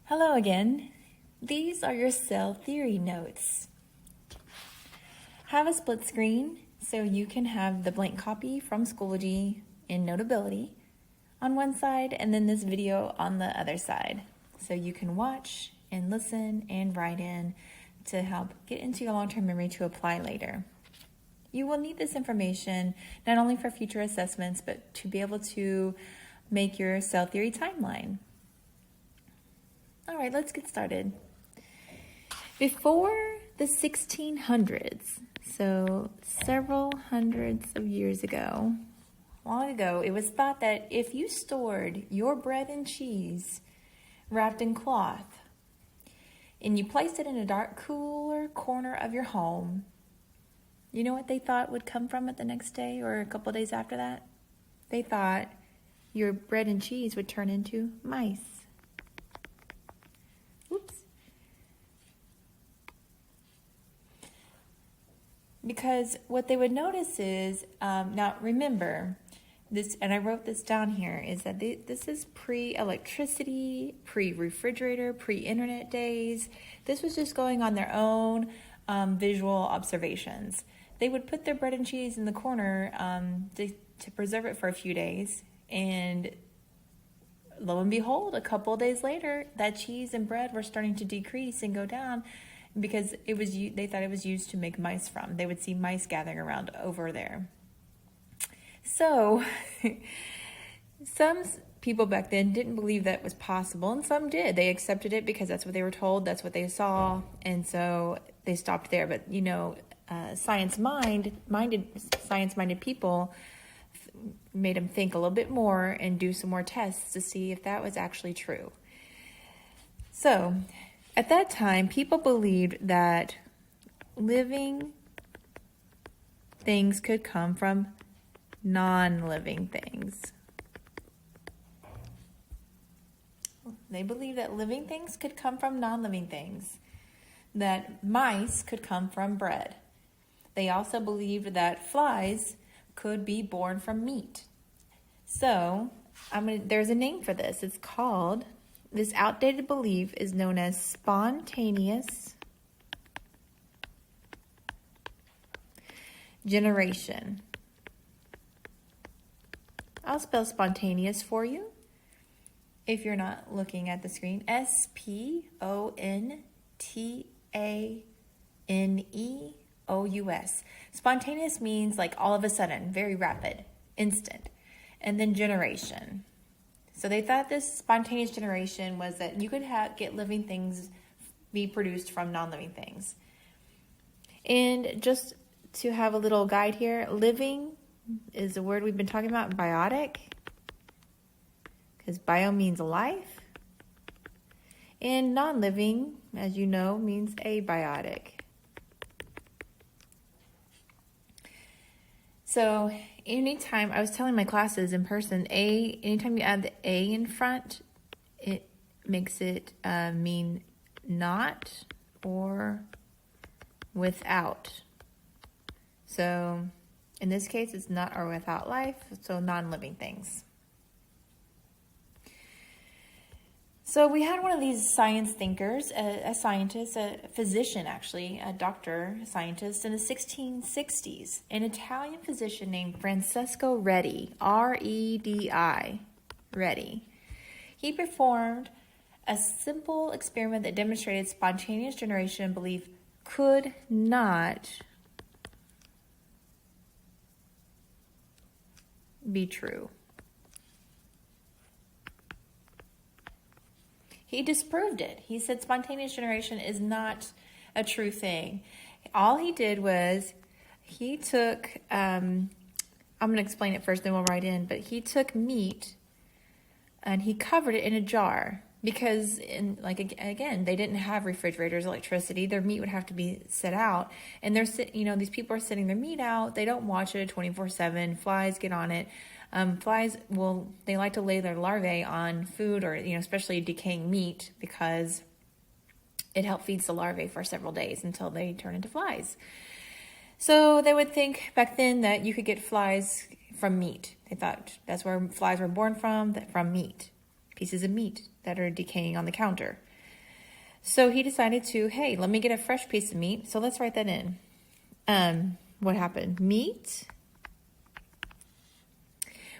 Hello again. These are your cell theory notes. Have a split screen so you can have the blank copy from Schoology in Notability on one side and then this video on the other side. So you can watch and listen and write in to help get into your long-term memory to apply later. You will need this information not only for future assessments, but to be able to make your cell theory timeline. All right, let's get started. Before the 1600s, so several hundreds of years ago, long ago, it was thought that if you stored your bread and cheese wrapped in cloth and you placed it in a dark, cooler corner of your home, you know what they thought would come from it the next day or a couple days after that? They thought your bread and cheese would turn into mice. Oops. Because what they would notice is, now remember, this, and I wrote this down here, is that this is pre-electricity, pre-refrigerator, pre-internet days. This was just going on their own visual observations. They would put their bread and cheese in the corner to preserve it for a few days, and lo and behold, a couple of days later, that cheese and bread were starting to decrease and go down because they thought it was used to make mice from. They would see mice gathering around over there. So some people back then didn't believe that was possible, and some did. They accepted it because that's what they were told, that's what they saw, and so they stopped there. But science-minded people made them think a little bit more and do some more tests to see if that was actually true. So at that time, people believed that living things could come from non-living things. They believed that living things could come from non-living things, that mice could come from bread. They also believed that flies could be born from meat. So there's a name for this. It's called, this outdated belief is known as spontaneous generation. I'll spell spontaneous for you if you're not looking at the screen. S-P-O-N-T-A-N-E-O-U-S. Spontaneous means like all of a sudden, very rapid, instant. And then generation. So they thought this spontaneous generation was that you could get living things be produced from non-living things. And just to have a little guide here, living is a word we've been talking about, biotic, because bio means life. And non-living, as you know, means abiotic. So anytime, I was telling my classes in person, anytime you add the A in front, it makes it mean not or without. So in this case, it's not or without life, so non-living things. So we had one of these science thinkers, a scientist, a physician actually, a doctor, scientist in the 1660s, an Italian physician named Francesco Redi, R-E-D-I, Redi. He performed a simple experiment that demonstrated spontaneous generation belief could not be true. He disproved it. He said spontaneous generation is not a true thing. All he did was he took, I'm going to explain it first, then we'll write in, but he took meat and he covered it in a jar because, again, they didn't have refrigerators, electricity. Their meat would have to be set out. And these people are setting their meat out. They don't watch it 24/7. Flies get on it. Flies they like to lay their larvae on food or, especially decaying meat because it helps feeds the larvae for several days until they turn into flies. So they would think back then that you could get flies from meat. They thought that's where flies were born from meat, pieces of meat that are decaying on the counter. So he decided to, hey, let me get a fresh piece of meat. So let's write that in. What happened? Meat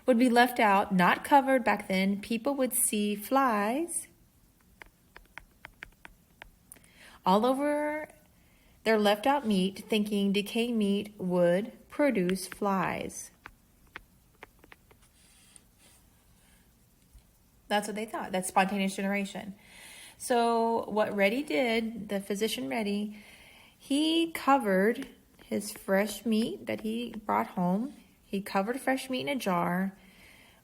would be left out, not covered back then. People would see flies all over their left out meat, thinking decaying meat would produce flies. That's what they thought. That's spontaneous generation. So what Reddy did, the physician Reddy, he covered his fresh meat that he brought home. He covered fresh meat in a jar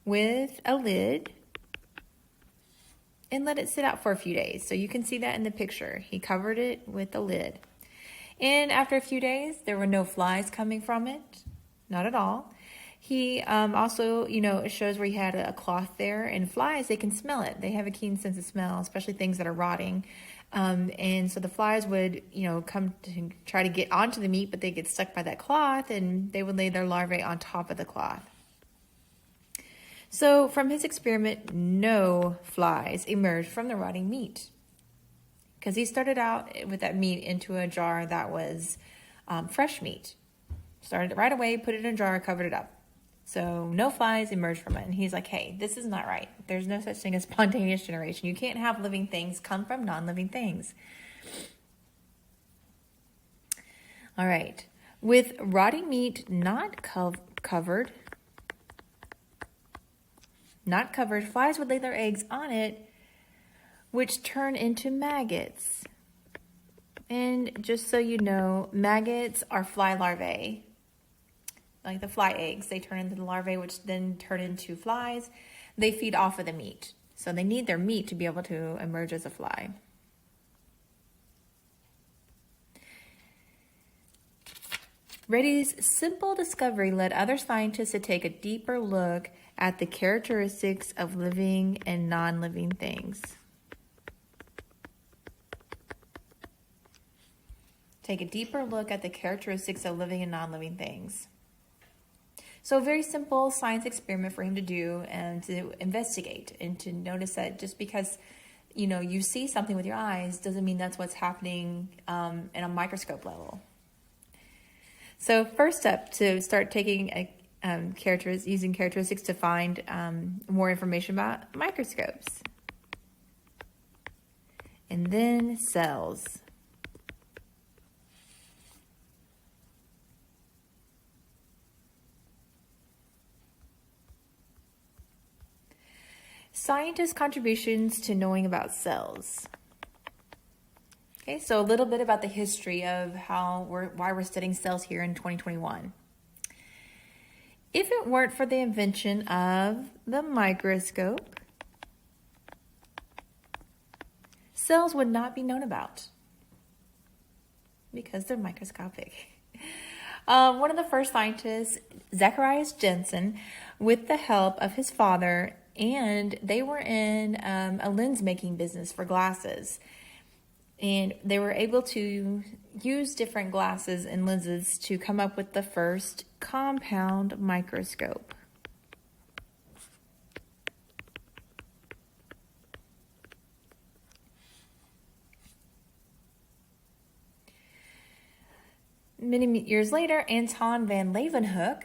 with a lid and let it sit out for a few days. So you can see that in the picture. He covered it with a lid. And after a few days, there were no flies coming from it. Not at all. He also, it shows where he had a cloth there, and flies, they can smell it. They have a keen sense of smell, especially things that are rotting. And so the flies would, come to try to get onto the meat, but they get stuck by that cloth, and they would lay their larvae on top of the cloth. So from his experiment, no flies emerged from the rotting meat, because he started out with that meat into a jar that was fresh meat. Started it right away, put it in a jar, covered it up. So no flies emerged from it. And he's like, hey, this is not right. There's no such thing as spontaneous generation. You can't have living things come from non-living things. All right. With rotting meat not covered, flies would lay their eggs on it, which turn into maggots. And just so you know, maggots are fly larvae. Like the fly eggs, they turn into the larvae, which then turn into flies. They feed off of the meat. So they need their meat to be able to emerge as a fly. Reddy's simple discovery led other scientists to take a deeper look at the characteristics of living and non-living things. Take a deeper look at the characteristics of living and non-living things. So a very simple science experiment for him to do and to investigate and to notice that just because, you see something with your eyes doesn't mean that's what's happening in a microscope level. So first up, to start taking using characteristics to find more information about microscopes. And then cells. Scientists' contributions to knowing about cells. Okay, so a little bit about the history of why we're studying cells here in 2021. If it weren't for the invention of the microscope, cells would not be known about because they're microscopic. One of the first scientists, Zacharias Janssen, with the help of his father, and they were in a lens making business for glasses. And they were able to use different glasses and lenses to come up with the first compound microscope. Many years later, Anton van Leeuwenhoek,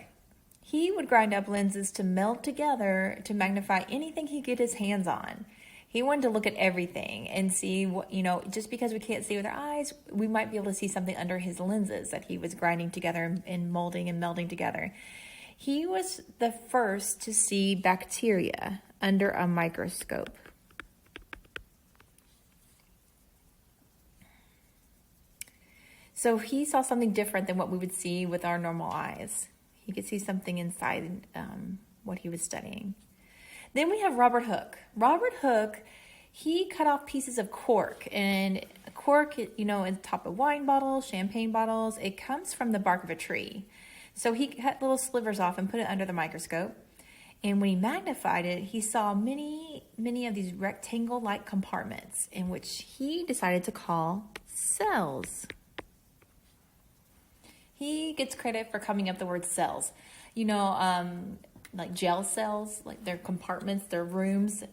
he would grind up lenses to meld together to magnify anything he could get his hands on. He wanted to look at everything and see what, just because we can't see with our eyes, we might be able to see something under his lenses that he was grinding together and molding and melding together. He was the first to see bacteria under a microscope. So he saw something different than what we would see with our normal eyes. He could see something inside what he was studying. Then we have Robert Hooke. Robert Hooke, he cut off pieces of cork. And cork, in the top of wine bottles, champagne bottles, it comes from the bark of a tree. So he cut little slivers off and put it under the microscope. And when he magnified it, he saw many, many of these rectangle-like compartments in which he decided to call cells. He gets credit for coming up with the word cells. Like jail cells, like their compartments, their rooms.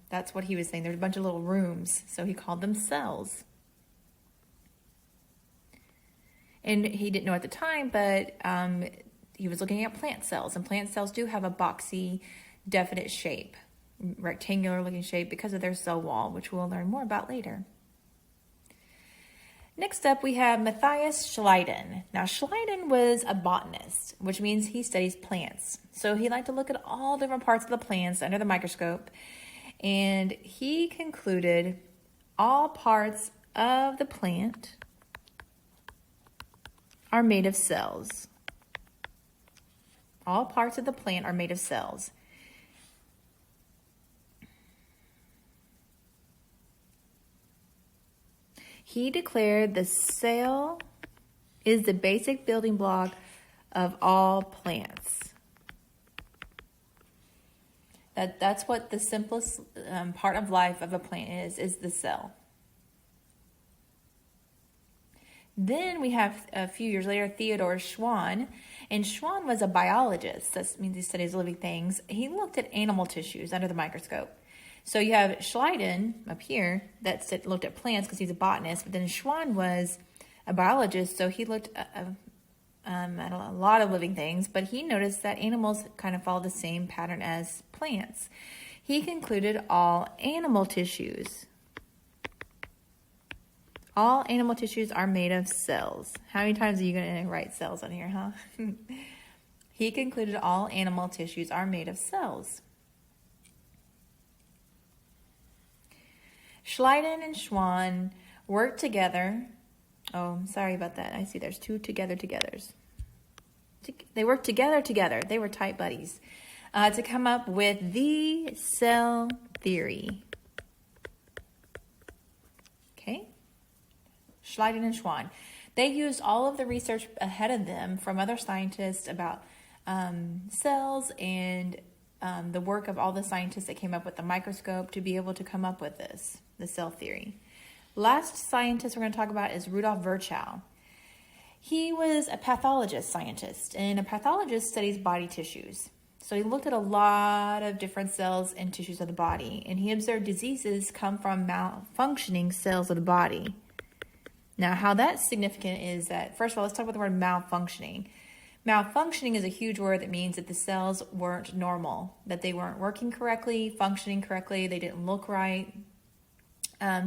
That's what he was saying. There's a bunch of little rooms, so he called them cells. And he didn't know at the time, but he was looking at plant cells, and plant cells do have a boxy, definite shape, rectangular looking shape because of their cell wall, which we'll learn more about later. Next up, we have Matthias Schleiden. Now, Schleiden was a botanist, which means he studies plants. So he liked to look at all different parts of the plants under the microscope, and he concluded all parts of the plant are made of cells. All parts of the plant are made of cells. He declared the cell is the basic building block of all plants. That's what the simplest part of life of a plant is the cell. Then we have, a few years later, Theodor Schwann. And Schwann was a biologist. That means he studies living things. He looked at animal tissues under the microscope. So you have Schleiden up here that looked at plants because he's a botanist. But then Schwann was a biologist, so he looked at a lot of living things. But he noticed that animals kind of follow the same pattern as plants. He concluded all animal tissues are made of cells. How many times are you going to write cells on here, huh? He concluded all animal tissues are made of cells. Schleiden and Schwann worked together. Oh, sorry about that. I see there's two togethers. They worked together. They were tight buddies to come up with the cell theory. Okay? Schleiden and Schwann. They used all of the research ahead of them from other scientists about cells and the work of all the scientists that came up with the microscope to be able to come up with the cell theory. Last scientist we're going to talk about is Rudolf Virchow. He was a pathologist scientist, and a pathologist studies body tissues. So he looked at a lot of different cells and tissues of the body, and he observed diseases come from malfunctioning cells of the body. Now, how that's significant is that, first of all, let's talk about the word malfunctioning. Malfunctioning is a huge word that means that the cells weren't normal, that they weren't working correctly, functioning correctly, they didn't look right,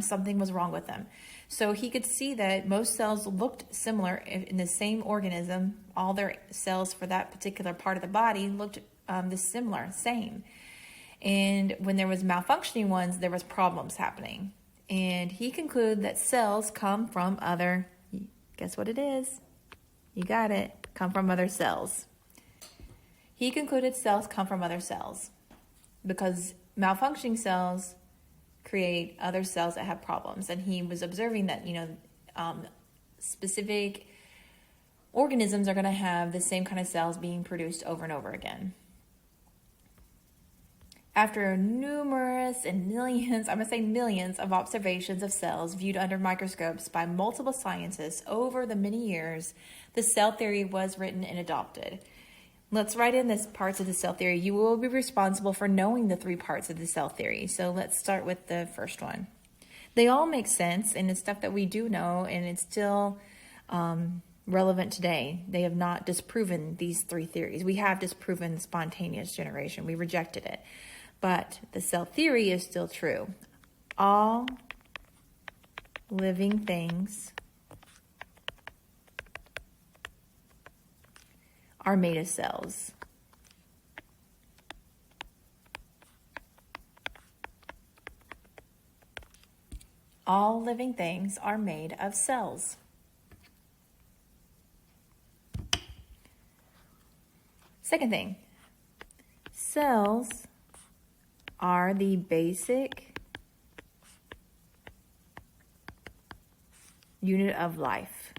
something was wrong with them. So he could see that most cells looked similar in the same organism. All their cells for that particular part of the body looked same. And when there was malfunctioning ones, there was problems happening. And he concluded that cells come from other, guess what it is? You got it, come from other cells. He concluded cells come from other cells because malfunctioning cells create other cells that have problems. And he was observing that, specific organisms are going to have the same kind of cells being produced over and over again. After numerous and millions, I'm going to say millions of observations of cells viewed under microscopes by multiple scientists over the many years, the cell theory was written and adopted. Let's write in this parts of the cell theory. You will be responsible for knowing the 3 parts of the cell theory. So let's start with the first one. They all make sense, and it's stuff that we do know, and it's still relevant today. They have not disproven these 3 theories. We have disproven spontaneous generation. We rejected it. But the cell theory is still true. All living things are made of cells. All living things are made of cells. Second thing, cells are the basic unit of life.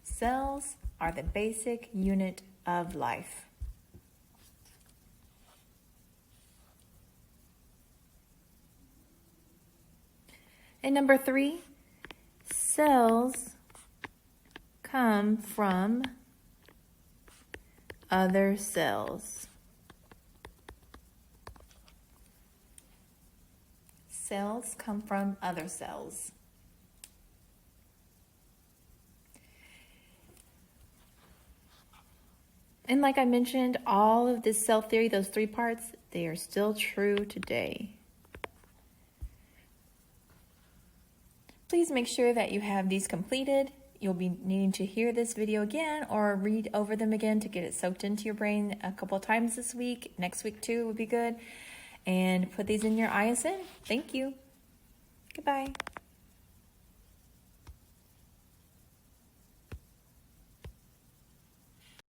Cells are the basic unit of life. And number 3, cells come from other cells. cells come from other cells. And like I mentioned, all of this cell theory, those 3 parts, they are still true today. Please make sure that you have these completed. You'll be needing to hear this video again or read over them again to get it soaked into your brain a couple of times this week. Next week too would be good. And put these in your ISN. Thank you. Goodbye.